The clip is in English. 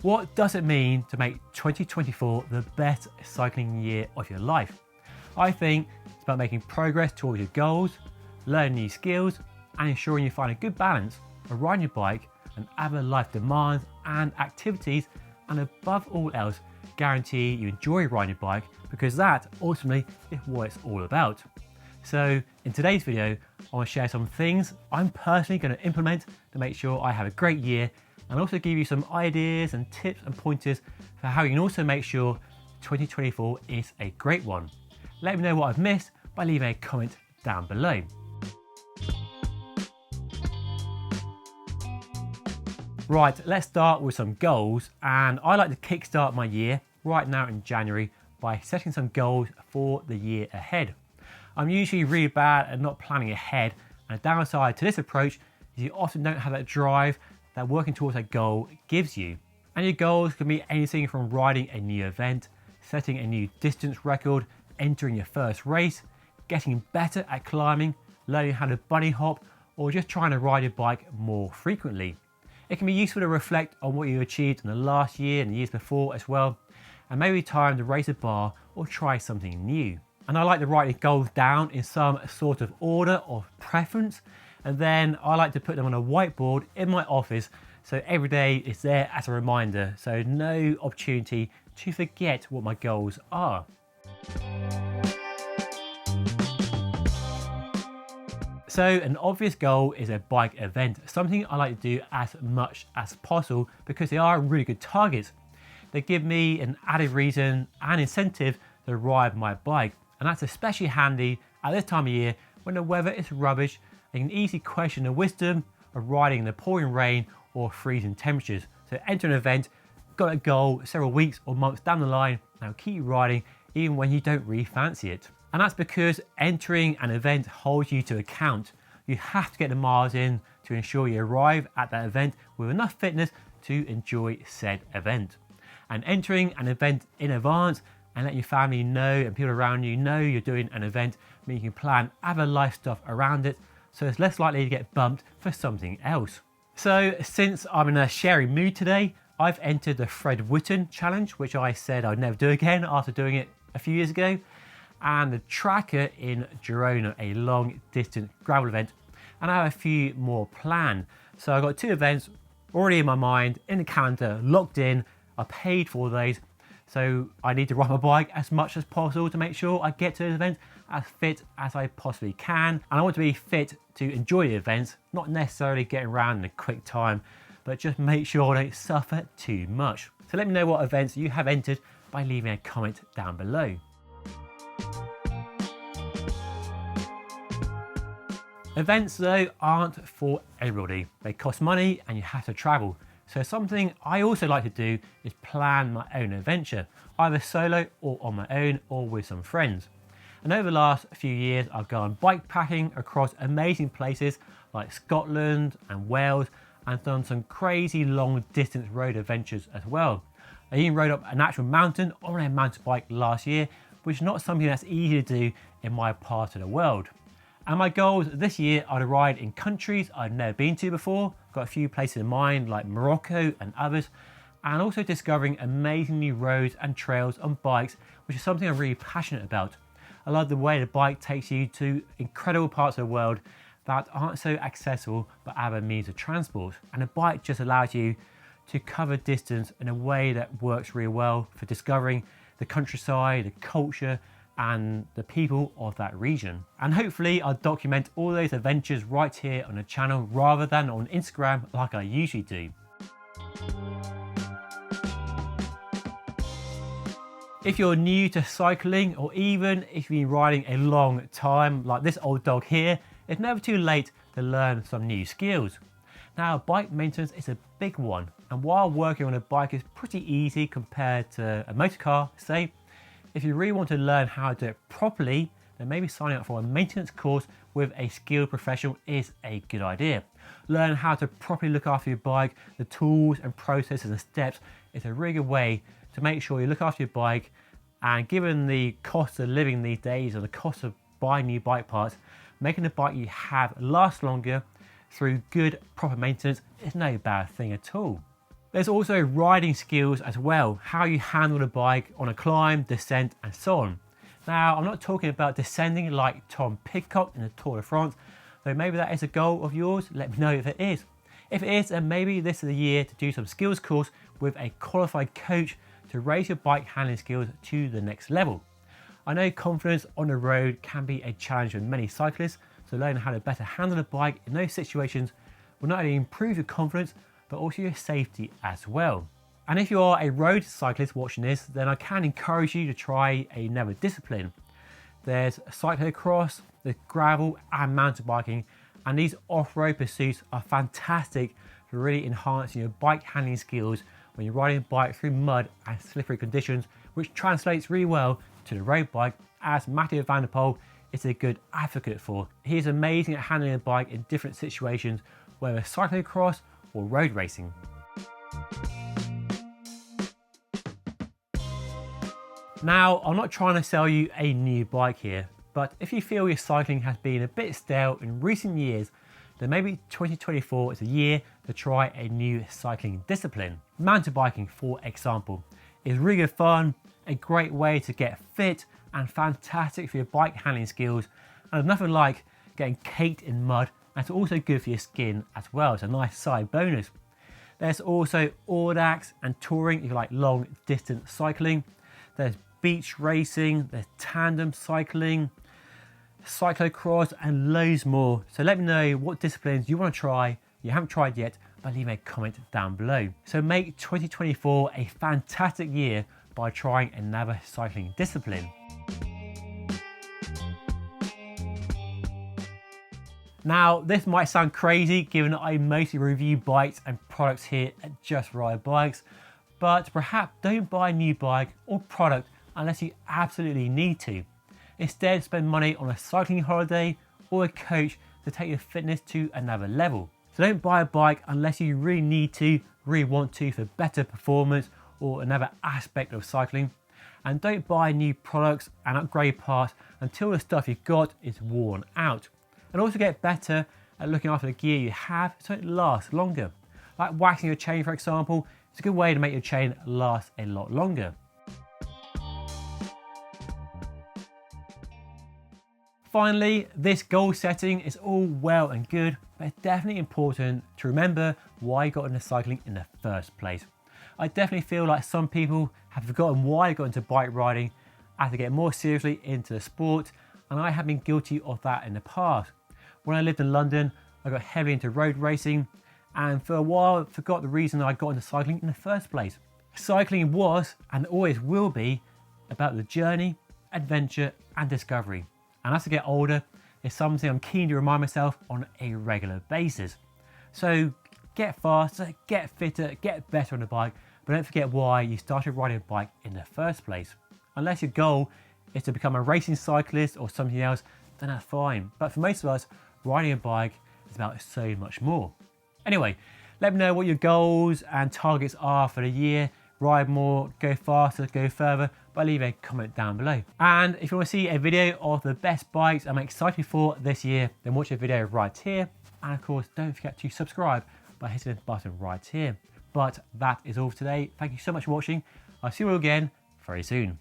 What does it mean to make 2024 the best cycling year of your life? I think it's about making progress towards your goals, learning new skills, and ensuring you find a good balance of riding your bike and other life demands and activities, and above all else, guarantee you enjoy riding your bike, because that ultimately is what it's all about. So in today's video, I want to share some things I'm personally going to implement to make sure I have a great year, and also give you some ideas and tips and pointers for how you can also make sure 2024 is a great one. Let me know what I've missed by leaving a comment down below. Right, let's start with some goals, and I like to kickstart my year right now in January by setting some goals for the year ahead. I'm usually really bad at not planning ahead, and a downside to this approach is you often don't have that drive that working towards a goal gives you. And your goals can be anything from riding a new event, setting a new distance record, entering your first race, getting better at climbing, learning how to bunny hop, or just trying to ride your bike more frequently. It can be useful to reflect on what you achieved in the last year and the years before as well, and maybe time to raise a bar or try something new. And I like to write the goals down in some sort of order or preference, and then I like to put them on a whiteboard in my office so every day it's there as a reminder, so no opportunity to forget what my goals are. So an obvious goal is a bike event, something I like to do as much as possible because they are really good targets. They give me an added reason and incentive to ride my bike, and that's especially handy at this time of year when the weather is rubbish and you can easily question the wisdom of riding in the pouring rain or freezing temperatures. So enter an event, got a goal several weeks or months down the line, now keep riding even when you don't really fancy it. And that's because entering an event holds you to account. You have to get the miles in to ensure you arrive at that event with enough fitness to enjoy said event. And entering an event in advance and letting your family know and people around you know you're doing an event means you can plan other life stuff around it, so it's less likely to get bumped for something else. So since I'm in a sharing mood today, I've entered the Fred Witten challenge, which I said I'd never do again after doing it a few years ago, and the tracker in Girona, a long distance gravel event, and I have a few more planned. So I've got 2 events already in my mind, in the calendar, locked in. I paid for those, so I need to ride my bike as much as possible to make sure I get to those events as fit as I possibly can. And I want to be fit to enjoy the events, not necessarily getting around in a quick time, but just make sure I don't suffer too much. So let me know what events you have entered by leaving a comment down below. Events though aren't for everybody. They cost money and you have to travel. So something I also like to do is plan my own adventure, either solo or on my own or with some friends. And over the last few years, I've gone bike packing across amazing places like Scotland and Wales, and done some crazy long distance road adventures as well. I even rode up an actual mountain on a mountain bike last year, which is not something that's easy to do in my part of the world. And my goals this year are to ride in countries I've never been to before, got a few places in mind like Morocco and others, and also discovering amazing new roads and trails on bikes, which is something I'm really passionate about. I love the way the bike takes you to incredible parts of the world that aren't so accessible by other means of transport. And the bike just allows you to cover distance in a way that works really well for discovering the countryside, the culture, and the people of that region. And hopefully I'll document all those adventures right here on the channel rather than on Instagram like I usually do. If you're new to cycling, or even if you've been riding a long time like this old dog here, it's never too late to learn some new skills. Now, bike maintenance is a big one, and while working on a bike is pretty easy compared to a motor car, say, if you really want to learn how to do it properly, then maybe signing up for a maintenance course with a skilled professional is a good idea. Learn how to properly look after your bike, the tools and processes and steps is a really good way to make sure you look after your bike. And given the cost of living these days and the cost of buying new bike parts, making the bike you have last longer through good, proper maintenance is no bad thing at all. There's also riding skills as well, how you handle the bike on a climb, descent and so on. Now, I'm not talking about descending like Tom Pidcock in the Tour de France, though maybe that is a goal of yours. Let me know if it is. If it is, then maybe this is the year to do some skills course with a qualified coach to raise your bike handling skills to the next level. I know confidence on the road can be a challenge for many cyclists, so learning how to better handle the bike in those situations will not only improve your confidence, but also your safety as well. And if you are a road cyclist watching this, then I can encourage you to try another discipline. There's cyclocross, there's gravel and mountain biking, and these off-road pursuits are fantastic for really enhancing your bike handling skills when you're riding a bike through mud and slippery conditions, which translates really well to the road bike, as Mathieu van der Poel is a good advocate for. He is amazing at handling a bike in different situations, whether cyclocross or road racing. Now, I'm not trying to sell you a new bike here, but if you feel your cycling has been a bit stale in recent years, then maybe 2024 is a year to try a new cycling discipline. Mountain biking, for example, is really good fun, a great way to get fit and fantastic for your bike handling skills, and there's nothing like getting caked in mud, and it's also good for your skin as well. It's a nice side bonus. There's also audax and touring if you like long distance cycling. There's beach racing, there's tandem cycling, cyclocross and loads more. So let me know what disciplines you want to try, you haven't tried yet, but leave me a comment down below. So make 2024 a fantastic year by trying another cycling discipline. Now, this might sound crazy given that I mostly review bikes and products here at Just Ride Bikes, but perhaps don't buy a new bike or product unless you absolutely need to. Instead, spend money on a cycling holiday or a coach to take your fitness to another level. So don't buy a bike unless you really need to, really want to for better performance or another aspect of cycling. And don't buy new products and upgrade parts until the stuff you've got is worn out. And also get better at looking after the gear you have so it lasts longer. Like waxing your chain, for example, is a good way to make your chain last a lot longer. Finally, this goal setting is all well and good, but it's definitely important to remember why you got into cycling in the first place. I definitely feel like some people have forgotten why they got into bike riding as they get more seriously into the sport, and I have been guilty of that in the past. When I lived in London, I got heavily into road racing, and for a while I forgot the reason I got into cycling in the first place. Cycling was, and always will be, about the journey, adventure and discovery. And as I get older, it's something I'm keen to remind myself on a regular basis. So get faster, get fitter, get better on the bike, but don't forget why you started riding a bike in the first place. Unless your goal is to become a racing cyclist or something else, then that's fine. But for most of us, riding a bike is about so much more. Anyway, let me know what your goals and targets are for the year. Ride more, go faster, go further, but leave a comment down below. And if you want to see a video of the best bikes I'm excited for this year, then watch a video right here. And of course, don't forget to subscribe by hitting the button right here. But that is all for today. Thank you so much for watching. I'll see you all again very soon.